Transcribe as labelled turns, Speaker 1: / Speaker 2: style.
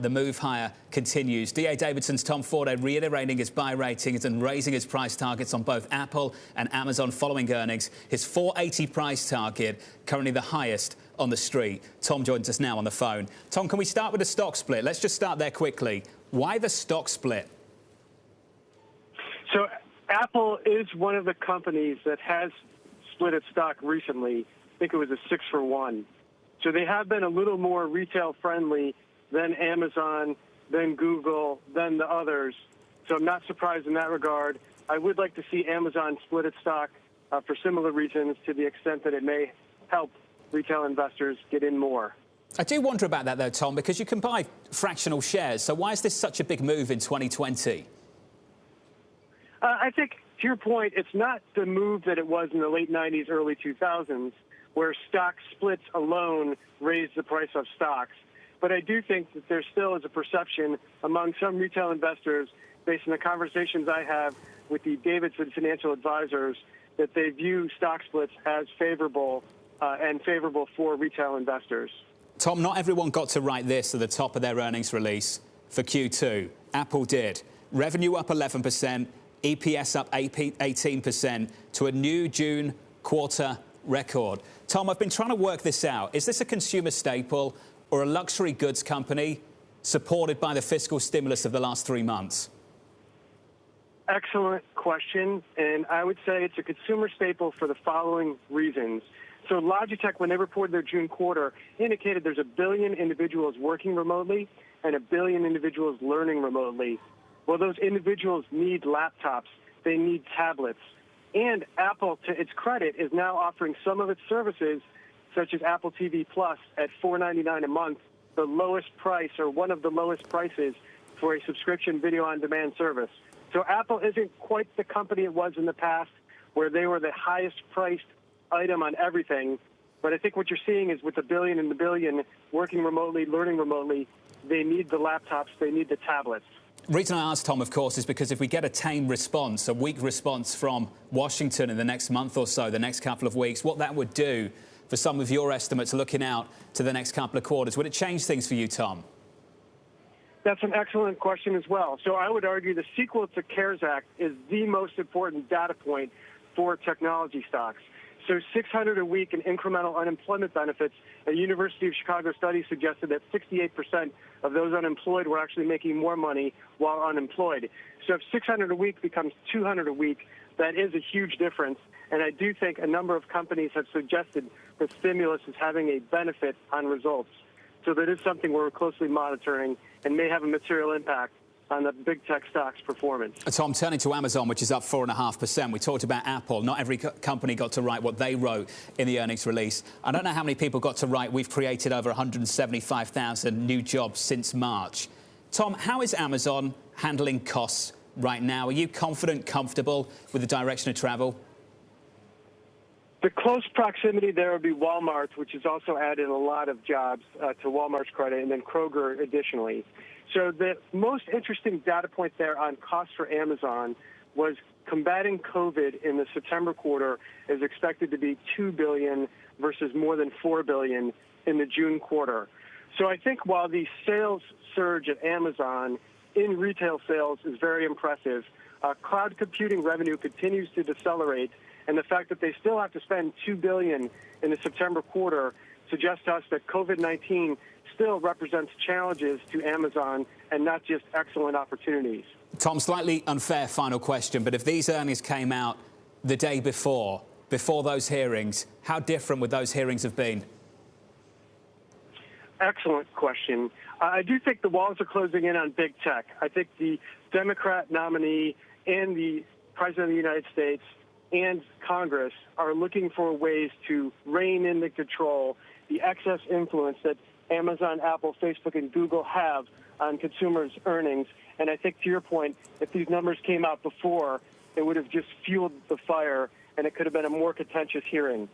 Speaker 1: The move higher continues. DA Davidson's Tom Forte reiterating his buy ratings and raising his price targets on both Apple and Amazon following earnings. His 480 price target, currently the highest on the street. Tom joins us now on the phone. Tom, can we start with the stock split? Let's just start there quickly. Why the stock split?
Speaker 2: So Apple is one of the companies that has split its stock recently. I think it was a 6-for-1. So they have been a little more retail friendly than Amazon, then Google, then the others. So I'm not surprised in that regard. I would like to see Amazon split its stock for similar reasons, to the extent that it may help retail investors get in more.
Speaker 1: I do wonder about that, though, Tom, because you can buy fractional shares. So why is this such a big move in 2020?
Speaker 2: I think, to your point, it's not the move that it was in the late 90s, early 2000s, where stock splits alone raised the price of stocks. But I do think that there still is a perception among some retail investors, based on the conversations I have with the Davidson financial advisors, that they view stock splits as favorable and favorable for retail investors.
Speaker 1: Tom, not everyone got to write this at the top of their earnings release for Q2. Apple did. Revenue up 11%, EPS up 18% to a new June quarter record. Tom, I've been trying to work this out. Is this a consumer staple or a luxury goods company supported by the fiscal stimulus of the last 3 months?
Speaker 2: Excellent question, and I would say it's a consumer staple for the following reasons. So Logitech, when they reported their June quarter, indicated there's 1 billion individuals working remotely and 1 billion individuals learning remotely. Well, those individuals need laptops. They need tablets. And Apple, to its credit, is now offering some of its services, such as Apple TV Plus, at $4.99 a month, the lowest price or one of the lowest prices for a subscription video-on-demand service. So Apple isn't quite the company it was in the past, where they were the highest priced item on everything. But I think what you're seeing is with the billion and the billion working remotely, learning remotely, they need the laptops, they need the tablets.
Speaker 1: The reason I asked, Tom, of course, is because if we get a tame response, a weak response from Washington in the next month or so, the next couple of weeks, what that would do for some of your estimates looking out to the next couple of quarters, would it change things for you, Tom?
Speaker 2: That's an excellent question as well. So I would argue the sequel to CARES Act is the most important data point for technology stocks. So 600 a week in incremental unemployment benefits. A University of Chicago study suggested that 68% of those unemployed were actually making more money while unemployed. So if 600 a week becomes 200 a week, that is a huge difference. And I do think a number of companies have suggested that stimulus is having a benefit on results. So that is something we're closely monitoring and may have a material impact on the big tech stocks' performance.
Speaker 1: Tom, turning to Amazon, which is up 4.5%. We talked about Apple. Not every company got to write what they wrote in the earnings release. I don't know how many people got to write we've created over 175,000 new jobs since March. Tom, how is Amazon handling costs right now? Are you confident, comfortable with the direction of travel?
Speaker 2: The close proximity there would be Walmart, which has also added a lot of jobs to Walmart's credit, and then Kroger additionally. So the most interesting data point there on cost for Amazon was combating COVID in the September quarter is expected to be $2 billion versus more than $4 billion in the June quarter. So I think while the sales surge at Amazon in retail sales is very impressive, cloud computing revenue continues to decelerate, and the fact that they still have to spend $2 billion in the September quarter suggests to us that COVID-19 still represents challenges to Amazon and not just excellent opportunities.
Speaker 1: Tom, slightly unfair final question, but if these earnings came out the day before those hearings, how different would those hearings have been?
Speaker 2: Excellent question. I do think the walls are closing in on big tech. I think the Democrat nominee and the President of the United States and Congress are looking for ways to rein in the control, the excess influence that Amazon, Apple, Facebook, and Google have on consumers' earnings. And I think, to your point, if these numbers came out before, it would have just fueled the fire, and it could have been a more contentious hearing.